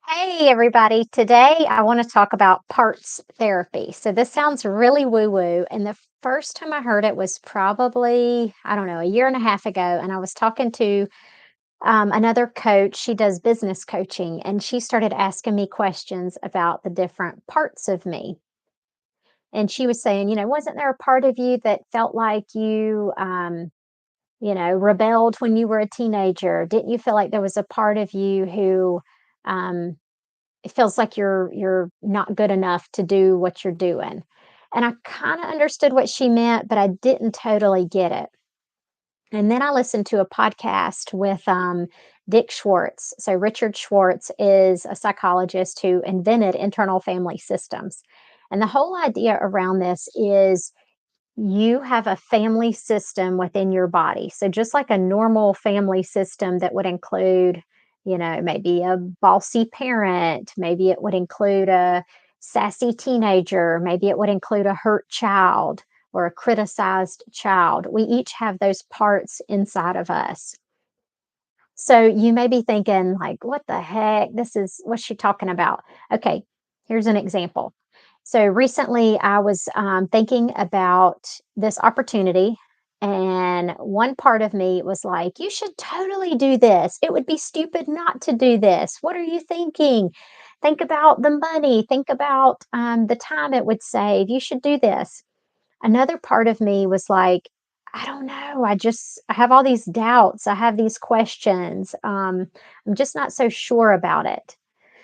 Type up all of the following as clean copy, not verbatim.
Hey, everybody. Today, I want to talk about parts therapy. So, this sounds really woo woo. And the first time I heard it was probably, I don't know, a year and a half ago. And I was talking to another coach. She does business coaching, and she started asking me questions about the different parts of me. And she was saying, wasn't there a part of you that felt like rebelled when you were a teenager? Didn't you feel like there was a part of you who, um, it feels like you're not good enough to do what you're doing. And I kinda understood what she meant, but I didn't totally get it. And then I listened to a podcast with, Dick Schwartz. So Richard Schwartz is a psychologist who invented internal family systems. And the whole idea around this is you have a family system within your body. So just like a normal family system that would include, maybe a bossy parent, maybe it would include a sassy teenager, maybe it would include a hurt child or a criticized child. We each have those parts inside of us. So you may be thinking like, what the heck? What's she talking about? Okay, here's an example. So recently, I was thinking about this opportunity, and one part of me was like, "You should totally do this. It would be stupid not to do this. What are you thinking? Think about the money. Think about the time it would save. You should do this." Another part of me was like, "I don't know. I have all these doubts. I have these questions. I'm just not so sure about it."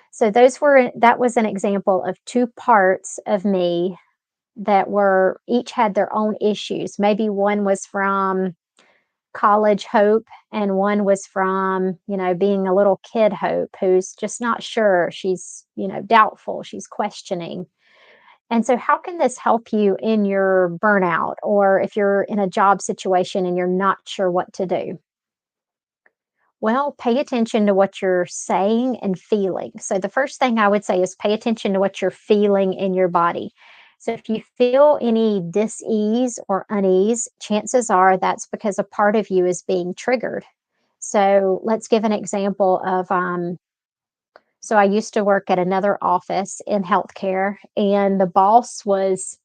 So that was an example of 2 parts of me that were each had their own issues. Maybe one was from college hope and one was from, being a little kid hope who's just not sure. She's, doubtful, she's questioning. And so how can this help you in your burnout or if you're in a job situation and you're not sure what to do? Well, pay attention to what you're saying and feeling. So, the first thing I would say is pay attention to what you're feeling in your body. So, if you feel any dis-ease or unease, chances are that's because a part of you is being triggered. So, let's give an example of so I used to work at another office in healthcare, and the boss was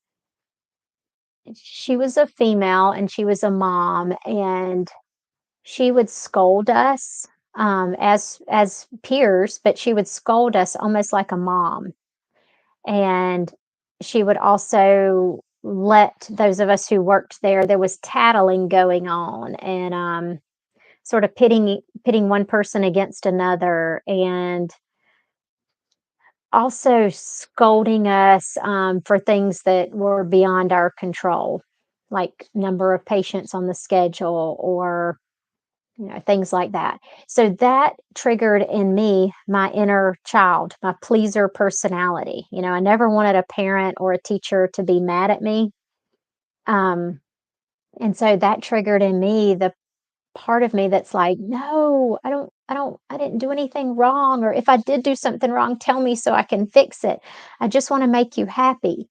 she was a female and she was a mom, and she would scold us, as peers, but she would scold us almost like a mom, and she would also let those of us who worked there was tattling going on and, sort of pitting one person against another, and also scolding us, for things that were beyond our control, like number of patients on the schedule or things like that. So that triggered in me my inner child, my pleaser personality. I never wanted a parent or a teacher to be mad at me. Um, and so that triggered in me the part of me that's like, no, I didn't do anything wrong. Or if I did do something wrong, tell me so I can fix it. I just want to make you happy.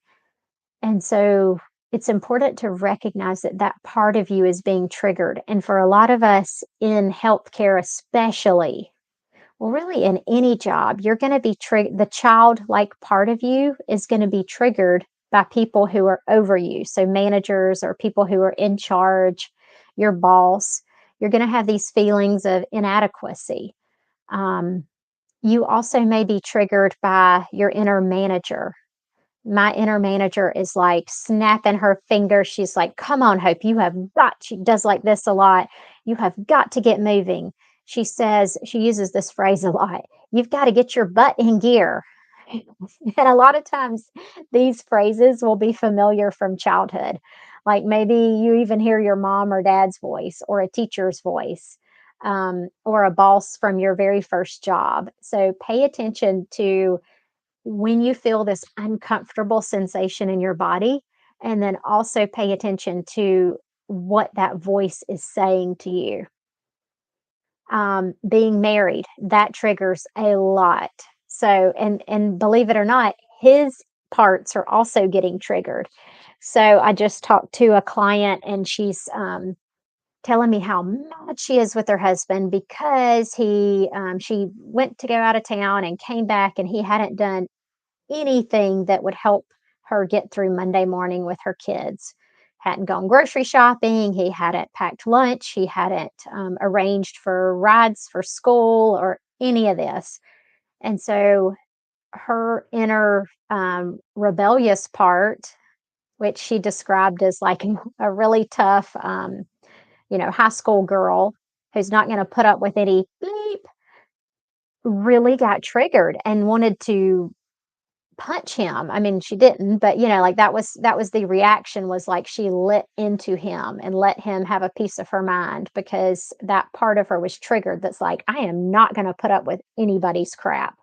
And so it's important to recognize that that part of you is being triggered. And for a lot of us in healthcare, especially, well, really in any job, you're going to be triggered. The childlike part of you is going to be triggered by people who are over you. So, managers or people who are in charge, your boss. You're going to have these feelings of inadequacy. Um, you also may be triggered by your inner manager. My inner manager is like snapping her fingers. She's like, "Come on, Hope, you have got," she does like this a lot. "You have got to get moving." She uses this phrase a lot. "You've got to get your butt in gear." And a lot of times these phrases will be familiar from childhood. Like maybe you even hear your mom or dad's voice or a teacher's voice, or a boss from your very first job. So pay attention to when you feel this uncomfortable sensation in your body, and then also pay attention to what that voice is saying to you. Being married, that triggers a lot. So, and believe it or not, his parts are also getting triggered. So I just talked to a client and she's telling me how mad she is with her husband because she went to go out of town and came back and he hadn't done anything that would help her get through Monday morning with her kids. Hadn't gone grocery shopping, he hadn't packed lunch, he hadn't arranged for rides for school or any of this. And so her inner rebellious part, which she described as like a really tough, high school girl who's not going to put up with any beep, really got triggered and wanted to punch him. I mean, she didn't, but, like, that was the reaction, was like she lit into him and let him have a piece of her mind because that part of her was triggered that's like, "I am not gonna put up with anybody's crap."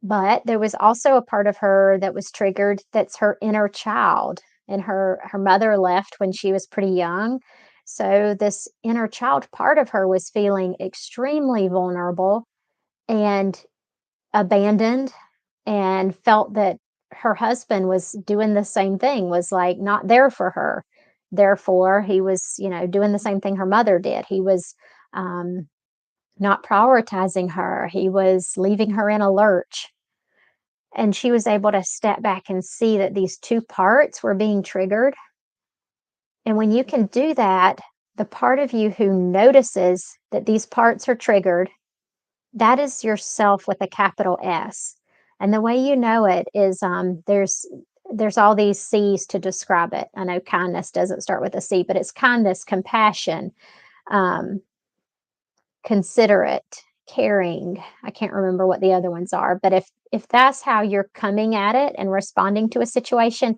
But there was also a part of her that was triggered that's her inner child, and her mother left when she was pretty young. So this inner child part of her was feeling extremely vulnerable and abandoned, and felt that her husband was doing the same thing, was, like, not there for her. Therefore, he was, doing the same thing her mother did. He was, not prioritizing her. He was leaving her in a lurch, and she was able to step back and see that these 2 parts were being triggered, and when you can do that, the part of you who notices that these parts are triggered, that is yourself with a capital S. And the way you know it is, there's all these C's to describe it. I know kindness doesn't start with a C, but it's kindness, compassion, um, considerate, caring. I can't remember what the other ones are, but if that's how you're coming at it and responding to a situation,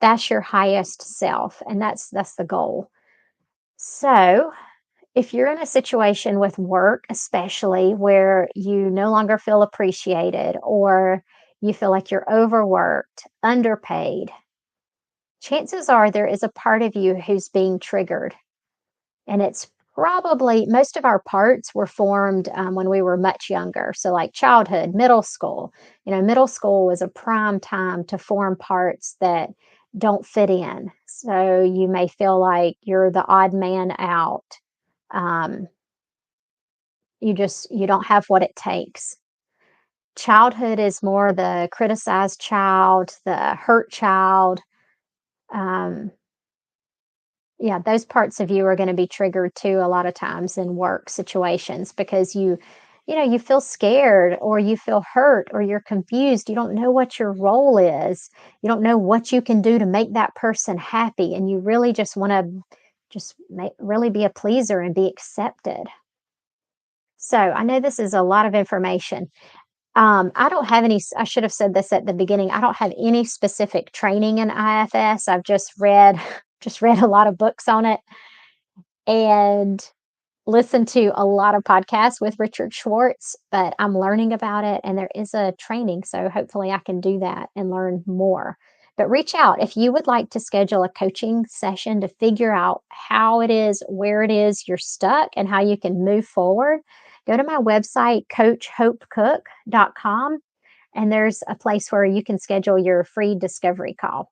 that's your highest self, and that's the goal. So, if you're in a situation with work, especially where you no longer feel appreciated or you feel like you're overworked, underpaid, chances are there is a part of you who's being triggered. And it's probably most of our parts were formed when we were much younger. So, like childhood, middle school. Middle school was a prime time to form parts that don't fit in. So, you may feel like you're the odd man out. Um, you don't have what it takes. Childhood is more the criticized child, the hurt child. Um, yeah, those parts of you are gonna be triggered too a lot of times in work situations because you feel scared or you feel hurt or you're confused. You don't know what your role is. You don't know what you can do to make that person happy, and you really just wanna really be a pleaser and be accepted. So, I know this is a lot of information. I don't have any I should have said this at the beginning. I don't have any specific training in IFS. I've just read just read a lot of books on it and listened to a lot of podcasts with Richard Schwartz, but I'm learning about it and there is a training, so hopefully I can do that and learn more. But reach out if you would like to schedule a coaching session to figure out how it is, where it is you're stuck, and how you can move forward. Go to my website, coachhopecook.com, and there's a place where you can schedule your free discovery call.